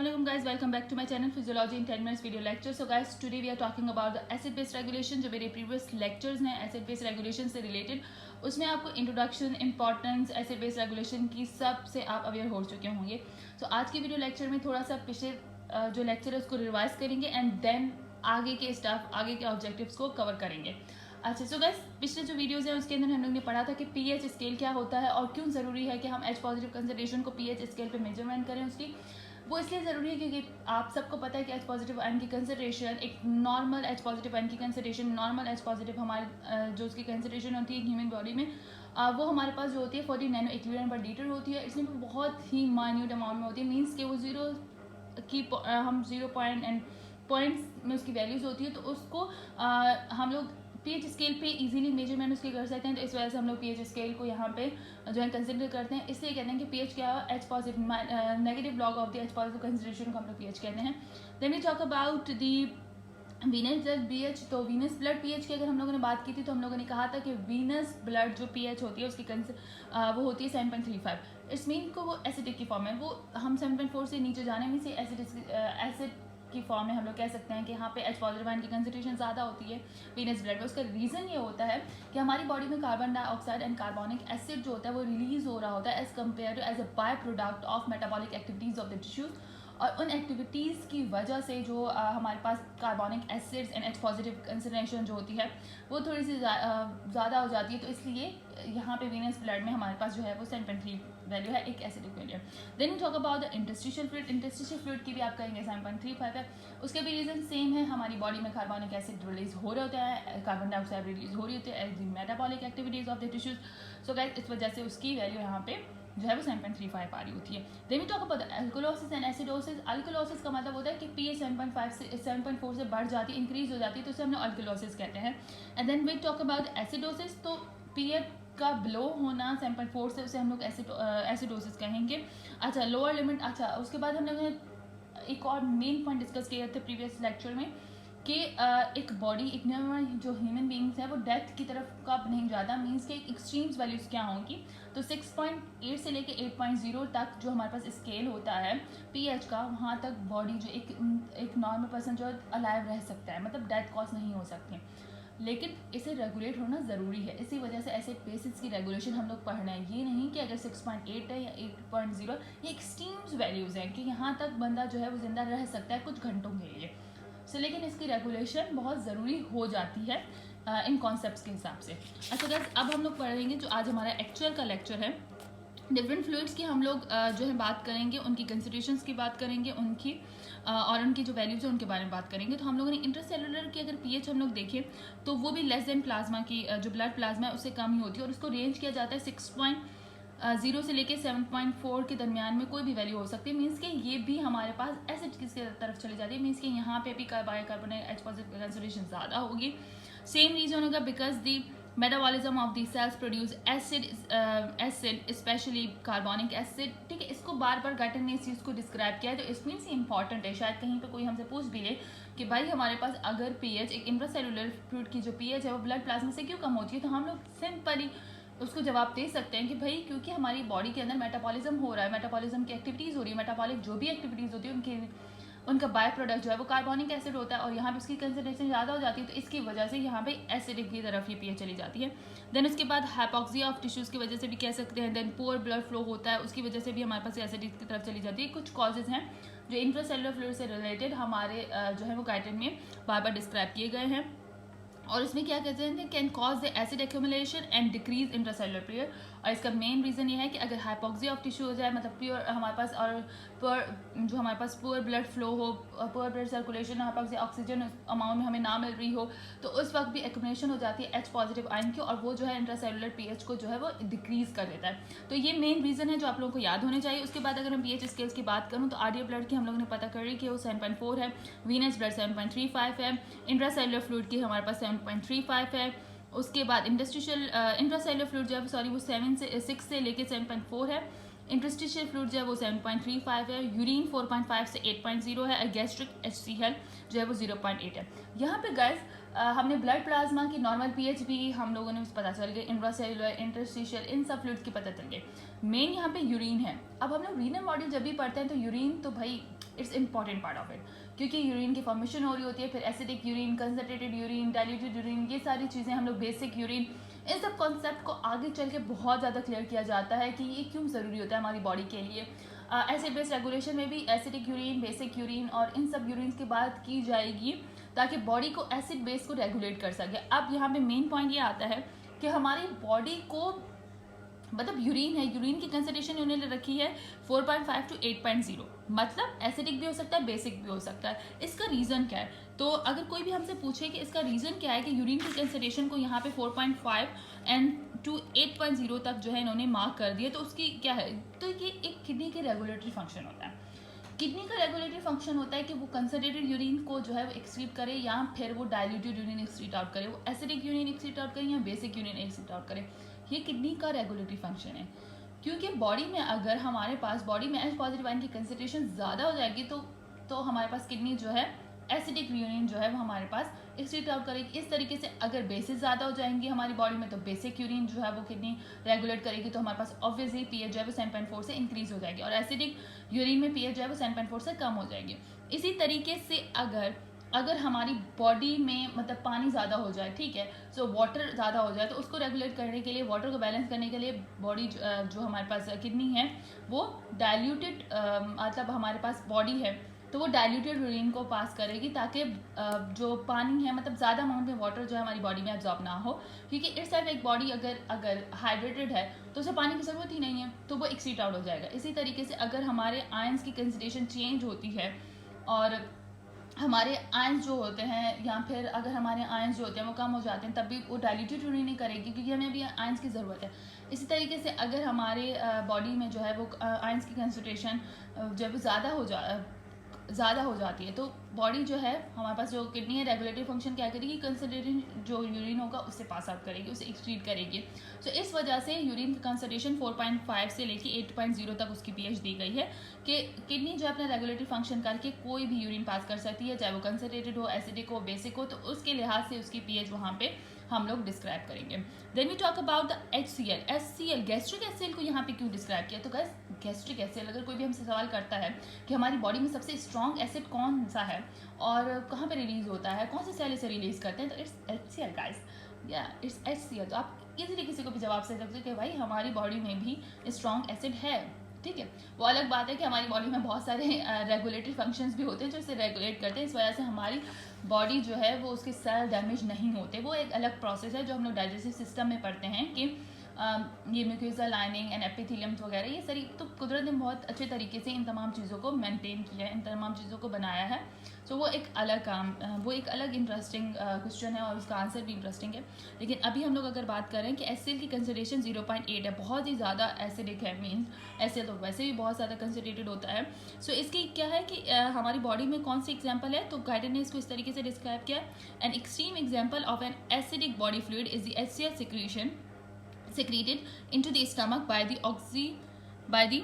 Assalamualaikum guys, welcome back to my channel Physiology in 10 minutes video lecture. So guys, today we are talking about the acid base regulation. जो मेरे previous lectures हैं acid base regulation से related, उसमें आपको introduction, importance, acid base regulation की सब से आप aware हो चुके होंगे. So आज की video lecture में थोड़ा सा पिछले जो lecture है उसको revise करेंगे and then आगे के stuff, आगे के objectives को cover करेंगे. अच्छा सो गाइस, पिछले जो वीडियोस हैं उसके अंदर हम लोग ने पढ़ा था कि पीएच स्केल क्या होता है और क्यों ज़रूरी है कि हम एच पॉजिटिव कंसंट्रेशन को पीएच स्केल पे मेजरमेंट करें उसकी. वो इसलिए ज़रूरी है क्योंकि आप सबको पता है कि एच पॉजिटिव आयन की कंसंट्रेशन, एक नॉर्मल एच पॉजिटिव आयन की कंसंट्रेशन, नॉर्मल एच पॉजिटिव हमारे जो उसकी कंसंट्रेशन होती है ह्यूमन बॉडी में, वो हमारे पास जो होती है 40 नैनो एक्विलिब्रियम पर लीटर होती है. इसमें बहुत ही माइन्यूट अमाउंट में होती है, मीन्स कि वो जीरो की हम 0 पॉइंट एंड पॉइंट्स में उसकी वैल्यूज़ होती है. तो उसको हम लोग पीएच स्केल पे इजीली मेजरमेंट उसकी कर सकते हैं. तो इस वजह से हम लोग पीएच स्केल को यहाँ पे जो है कंसिडर करते हैं. इसलिए कहते हैं कि पीएच क्या है, H positive negative log of the H positive consideration को हम लोग पीएच कहते हैं. Then we talk about the venous blood pH. तो वीनस ब्लड पीएच की अगर हम लोगों ने बात की थी तो हम लोगों ने कहा था कि वीनस ब्लड जो पीएच होती है उसकी वो होती है 7.35. इट्स मीन को वो एसिडिक की फॉर्म है. वो हम 7.4 से नीचे जाने में से एसिड की फॉर्म में हम लोग कह सकते हैं कि यहाँ पे एच पॉजिटिव आयन की कंसंट्रेशन ज़्यादा होती है वीनस ब्लड में. उसका रीज़न ये होता है कि हमारी बॉडी में carbon dioxide and carbonic acid जो होता है वो रिलीज हो रहा होता है as compare to as a by product of metabolic activities of the tissues. और उन एक्टिविटीज़ की वजह से जो हमारे पास carbonic acids and H positive concentration जो होती है वो थोड़ी सी ज़्यादा हो जाती है. तो इसलिए यहाँ पे वीनस ब्लड में हमारे पास जो है वो 7.3 वैल्यू है, एक एसिडिक वैल्यू है. Then talk about the interstitial fluid. Interstitial fluid की भी आप कहेंगे 7.35 है. उसके भी रीज़न सेम है. हमारी बॉडी में कार्बोनिक एसिड रिलीज हो रहा होता है, कार्बन डाइऑक्साइड रिलीज हो रही होती है as the metabolic activities of the tissues. So guys, इस वजह से उसकी वैल्यू यहाँ पे जो है वो 7.35 आ रही होती है. Then we talk about alkalosis and acidosis. Alkalosis का मतलब होता है कि पीएच 7.5 से 7.4 से बढ़ जाती है, इंक्रीज हो जाती है, तो उसे हम लोग अल्कोलोसिस कहते हैं. And then we talk about acidosis. तो पीएच का बिलो होना 7.4 से उसे हम लोग एसिडोसिस कहेंगे. अच्छा, लोअर लिमिट. अच्छा, उसके बाद हम लोगों ने एक और मेन पॉइंट डिस्कस किया थे प्रीवियस लेक्चर में कि एक बॉडी, एक जो ह्यूमन बींग्स है वो डेथ की तरफ कब नहीं जाता, मीन्स के एक्सट्रीम्स वैल्यूज़ क्या होंगी. तो 6.8 से लेके 8.0 तक जो हमारे पास स्केल होता है पीएच का, वहाँ तक बॉडी जो एक नॉर्मल पर्सन जो अलाइव रह सकता है, मतलब डेथ कॉज नहीं हो सकती. लेकिन इसे रेगुलेट होना ज़रूरी है. इसी वजह से ऐसे बेसिस की रेगुलेशन हम लोग पढ़ रहे हैं. ये नहीं कि अगर 6.8 है या 8.0, ये एक्सट्रीम्स वैल्यूज़ हैं कि यहाँ तक बंदा जो है वो ज़िंदा रह सकता है कुछ घंटों के लिए. लेकिन इसकी रेगुलेशन बहुत ज़रूरी हो जाती है इन कॉन्सेप्ट्स के हिसाब से. अच्छा गाइस, अब हम लोग पढ़ेंगे जो आज हमारा एक्चुअल का लेक्चर है. डिफरेंट फ्लूइड्स की हम लोग जो है बात करेंगे, उनकी कंसिडरेशंस की बात करेंगे, उनकी और उनकी जो वैल्यूज़ है उनके बारे में बात करेंगे. तो हम लोगों ने इंटरसेलुलर की अगर पीएच हम लोग देखें तो वो भी लेस देन प्लाज्मा की, जो ब्लड प्लाज्मा है उससे कम ही होती है. और उसको रेंज किया जाता है 6.0 से लेके 7.4 के दरमियान में कोई भी वैल्यू हो सकती है. मीन्स कि ये भी हमारे पास एसिड की तरफ चली जाती है. मीन्स कि यहाँ पे भी बायोकार्बोनेट एच पॉजिटिव कंसंट्रेशन ज़्यादा होगी. सेम रीज़न होगा because the metabolism of the sales produce acid specially carbonic acid. ठीक है, इसको बार बार गाइटन ने इस चीज़ को डिस्क्राइब किया है. तो इस मीन्स इंपॉर्टेंट है. शायद कहीं पे कोई हमसे पूछ भी ले कि भाई हमारे पास अगर पीएच, एक इंट्रासेलुलर फ्लूइड की जो पीएच है वो ब्लड प्लाज्मा से क्यों कम होती है, तो हम लोग सिंपली उसको जवाब दे सकते हैं कि भाई क्योंकि हमारी बॉडी के अंदर मेटाबॉलिज्म हो रहा है, मेटाबॉलिज्म की एक्टिविटीज़ हो रही है. मेटाबॉलिक जो भी एक्टिविटीज़ होती है उनका बाय प्रोडक्ट जो है वो कार्बोनिक एसिड होता है और यहाँ पे उसकी कंसंट्रेशन ज़्यादा हो जाती है. तो इसकी वजह से यहाँ पे एसिडिक की तरफ ये पीएच चली जाती है. देन उसके बाद हाइपोक्सिया ऑफ टिश्यूज़ की वजह से भी कह सकते हैं. देन पुअर ब्लड फ्लो होता है, उसकी वजह से भी हमारे पास एसिडिक की तरफ चली जाती है. कुछ कॉजेज हैं जो इंट्रासेलुलर फ्लूइड से रिलेटेड हमारे जो है वो गाइडन में बार बार डिस्क्राइब किए गए हैं. और इसमें क्या कहते हैं, can cause the acid accumulation and decrease intracellular period. और इसका मेन रीज़न ये है कि अगर हाइपोक्सिया ऑफ टिश्यू हो जाए, मतलब प्योर हमारे पास, और जो हमारे पास पुअर ब्लड फ्लो हो, poor blood circulation, hypoxia oxygen amount में हमें ना मिल रही हो, तो उस वक्त भी एक्यूमुलेशन हो जाती है एच पॉजिटिव आयन की, और वो जो है इंट्रासेलुलर पीएच को जो है वो डिक्रीज कर देता है. तो ये मेन रीज़न है जो आप लोगों को याद होने चाहिए. उसके बाद अगर मैं पीएच स्केल्स की बात करूँ तो आरडीएल ब्लड की हम लोगों ने पता करी कि वो 7.4 है, वीनस ब्लड 7.35 है, इंट्रासेलुलर फ्लूइड की हमारे पास 7.35 है. उसके बाद इंट्रासेलुलर फ्लूइड जो है वो 6 से लेके 7.4 है. इंटरस्टिशियल फ्लूइड जो है वो 7.35 है, यूरिन 4.5 से 8.0 है, और गैस्ट्रिक HCl जो है वो 0.8 है। यहाँ पे गाइस हमने ब्लड प्लाज्मा की नॉर्मल pH भी हम लोगों ने पता चल गया, इंट्रासेलुलर, इंटरस्टिशियल, इन सब फ्लूइड्स की पता चल गई। मेन यहाँ पे यूरिन है। अब हम लोग रीनल मॉड्यूल जब भी पढ़ते हैं तो यूरिन तो भाई it's important part of it, क्योंकि यूरिन की फॉर्मेशन हो रही होती है, फिर acidic urine, concentrated urine, diluted urine, ये सारी चीज़ें हम लोग बेसिक यूरिन, इन सब कॉन्सेप्ट को आगे चल के बहुत ज़्यादा क्लियर किया जाता है कि ये क्यों ज़रूरी होता है हमारी बॉडी के लिए। एसिड बेस रेगुलेशन में भी एसिडिक यूरिन, बेसिक यूरिन और इन सब यूरिन की बात की जाएगी ताकि बॉडी को एसिड बेस को रेगुलेट कर सके। अब यहाँ पे मेन पॉइंट ये आता है कि हमारी बॉडी को मतलब यूरिन है, यूरिन की कंसंट्रेशन उन्होंने रखी है 4.5 to 8.0, मतलब एसिडिक भी हो सकता है, बेसिक भी हो सकता है। इसका रीज़न क्या है? तो अगर कोई भी हमसे पूछे कि इसका रीज़न क्या है कि यूरिन की कंसंट्रेशन को यहाँ पे 4.5 एंड टू 8.0 तक जो है इन्होंने मार्क कर दिया, तो उसकी क्या है? तो ये एक किडनी के रेगुलेटरी फंक्शन होता है। किडनी का रेगुलेटरी फंक्शन होता है कि वो कंसंट्रेटेड यूरिन को जो है वो एक्सक्रीट करे या फिर वो डाइल्यूटेड यूरिन एक्सक्रीट आउट करे, वो एसिडिक यूरिन एक्सक्रीट आउट करे या बेसिक यूरिन एक्सक्रीट आउट करे। ये किडनी का रेगुलेटरी फंक्शन है, क्योंकि बॉडी में अगर हमारे पास बॉडी में H पॉजिटिव आयन की कंसंट्रेशन ज़्यादा हो जाएगी तो हमारे पास किडनी जो है एसिडिक यूरिन जो है वो हमारे पास एक्सक्रीट आउट करेगी। इस तरीके से अगर बेसिस ज़्यादा हो जाएंगी हमारी बॉडी में तो बेसिक यूरिन जो है वो किडनी रेगुलेट करेगी, तो हमारे पास ऑब्वियसली pH जो है वो 7.4 से इंक्रीज हो जाएगी, और एसिडिक यूरिन में pH जो है वो 7.4 से कम हो जाएगी। इसी तरीके से अगर हमारी बॉडी में मतलब पानी ज़्यादा हो जाए, ठीक है, सो वाटर ज़्यादा हो जाए, तो उसको रेगुलेट करने के लिए, वाटर को बैलेंस करने के लिए बॉडी जो हमारे पास किडनी है वो डाइल्यूटेड मतलब हमारे पास बॉडी है तो वो डाइल्यूटेड यूरिन को पास करेगी ताकि जो पानी है मतलब ज़्यादा अमाउंट में वाटर जो है हमारी बॉडी में एब्जॉर्ब ना हो, क्योंकि इस टाइप एक बॉडी अगर हाइड्रेटेड है तो उसे पानी की ज़रूरत ही नहीं है, तो वो एक्सीट आउट हो जाएगा। इसी तरीके से अगर हमारे आयंस की कंसंट्रेशन चेंज होती है और हमारे आयंस जो होते हैं या फिर अगर हमारे आयंस जो होते हैं वो कम हो जाते हैं, तब भी वो डाइल्यूटेड यूरिन नहीं करेगी, क्योंकि हमें अभी आयंस की ज़रूरत है। इसी तरीके से अगर हमारे बॉडी में जो है वो आयंस की कंसंट्रेशन जब ज़्यादा हो जाती है तो बॉडी जो है हमारे पास जो किडनी है रेगुलेटरी फंक्शन क्या करेगी, कंसंट्रेटेड जो यूरिन होगा उससे पास आउट करेगी, उसे एक्सक्रीट करेगी। तो इस वजह से यूरिन की कंसंट्रेशन 4.5 से लेके 8.0 तक उसकी pH दी गई है कि किडनी जो अपना रेगुलेटरी फंक्शन करके कोई भी यूरिन पास कर सकती है, चाहे वो कंसंट्रेटेड हो, एसिडिक हो, बेसिक हो, तो उसके लिहाज से उसकी pH वहाँ पे हम लोग डिस्क्राइब करेंगे। Then we talk about the HCl gastric acid को यहाँ पे क्यों डिस्क्राइब किया? तो गाइस गैस्ट्रिक एसिड अगर कोई भी हमसे सवाल करता है कि हमारी बॉडी में सबसे स्ट्रॉन्ग एसिड कौन सा है और कहाँ पे रिलीज होता है, कौन से सेल इसे रिलीज करते हैं, तो इट्स HCl गाइस, या इट्स HCl। तो आप इजीली किसी को भी जवाब दे सकते हो कि भाई हमारी बॉडी में भी स्ट्रॉन्ग एसिड है, ठीक है। वो अलग बात है कि हमारी बॉडी में बहुत सारे रेगुलेटरी फंक्शंस भी होते हैं जो इसे रेगुलेट करते हैं, इस वजह से हमारी बॉडी जो है वो उसके सेल डैमेज नहीं होते। वो एक अलग प्रोसेस है जो हम लोग डाइजेस्टिव सिस्टम में पढ़ते हैं कि ये म्यूकोसा लाइनिंग एंड एपिथेलियम्स वगैरह ये सारी, तो कुदरत ने बहुत अच्छे तरीके से इन तमाम चीज़ों को मेंटेन किया है, इन तमाम चीज़ों को बनाया है। सो वो एक अलग इंटरेस्टिंग क्वेश्चन है और उसका आंसर भी इंटरेस्टिंग है। लेकिन अभी हम लोग अगर बात करें कि HCl की कंसंट्रेशन 0.8 है, बहुत ही ज़्यादा एसिडिक है, मीन्स HCl तो वैसे भी बहुत ज़्यादा कंसंट्रेटेड होता है। सो इसकी क्या है कि हमारी बॉडी में कौन सी एग्जाम्पल है, तो गाइडर ने इसको इस तरीके से डिस्क्राइब किया, an extreme example of an acidic body fluid is the HCl secretion secreted into the stomach by the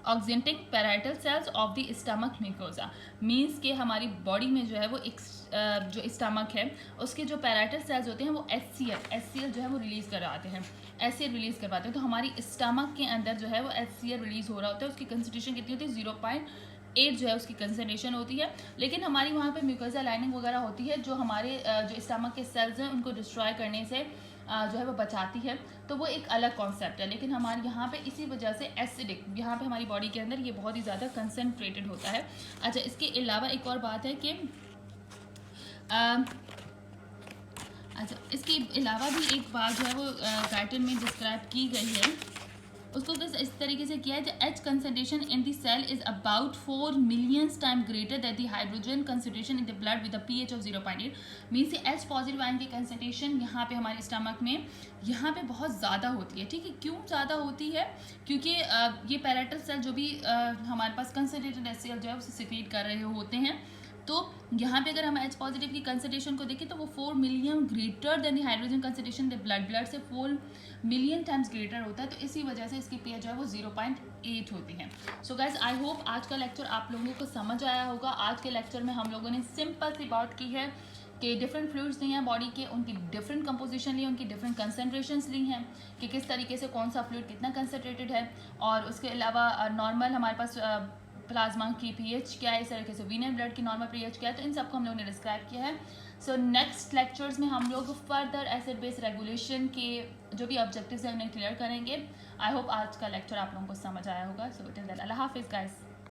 oxyntic parietal cells of the stomach mucosa. Means के हमारी बॉडी में जो है वो जो स्टमक है उसके जो पैराइटल सेल्स होते हैं वो HCl जो है वो रिलीज़ करवाते हैं, HCl रिलीज़ करवाते हैं। तो हमारी स्टमक के अंदर जो है वो HCl रिलीज़ हो रहा होता है, उसकी कंसंट्रेशन कितनी होती है 0.8 जो है उसकी कंसंट्रेशन होती है। लेकिन हमारी वहाँ पे म्यूकोसा लाइनिंग वगैरह होती है जो हमारे जो स्टमक के सेल्स हैं उनको डिस्ट्रॉय करने से जो है वो बचाती है, तो वो एक अलग कॉन्सेप्ट है। लेकिन हमारे यहाँ पे इसी वजह से एसिडिक यहाँ पे हमारी बॉडी के अंदर ये बहुत ही ज़्यादा कंसनट्रेटेड होता है। अच्छा, इसके अलावा एक और बात है कि अच्छा इसके अलावा भी एक बात जो है वो गाइडर में डिस्क्राइब की गई है, उसको इस तरीके से किया है, the H concentration in the cell is about 4 million time greater than the hydrogen concentration in the blood with a pH of 0.8। Means H positive ion की कंसंट्रेशन यहाँ पे हमारे स्टमक में यहाँ पे बहुत ज़्यादा होती है, ठीक है। क्यों ज़्यादा होती है? क्योंकि ये पैराइटल सेल जो भी हमारे पास कंसंट्रेटेड HCl जो है उसे सिक्रीट कर रहे होते हैं, तो यहाँ पे अगर हम H पॉजिटिव की कंसंट्रेशन को देखें तो वो 4 million greater than the hydrogen concentration the blood से 4 मिलियन टाइम्स ग्रेटर होता है, तो इसी वजह से इसकी pH जो है वो 0.8 होती है। सो गाइज आई होप आज का लेक्चर आप लोगों को समझ आया होगा। आज के लेक्चर में हम लोगों ने सिंपल सी बात की है कि डिफरेंट फ्लूइड्स ली हैं बॉडी के, उनकी डिफरेंट कंपोजिशन ली, उनकी डिफरेंट कंसनट्रेशंस ली हैं कि किस तरीके से कौन सा फ्लूइड कितना कंसनट्रेटेड है, और उसके अलावा नॉर्मल हमारे पास प्लाज्मा की पीएच क्या है, इस तरीके से वीनस ब्लड की नॉर्मल पीएच क्या है, तो इन सबको हम लोगों ने डिस्क्राइब किया है। सो नेक्स्ट लेक्चर्स में हम लोग फर्दर एसिड बेस रेगुलेशन के जो भी ऑब्जेक्टिव्स हैं उन्हें क्लियर करेंगे। आई होप आज का लेक्चर आप लोगों को समझ आया होगा। सो टिल देन अल्लाह हाफिज़ गाइस।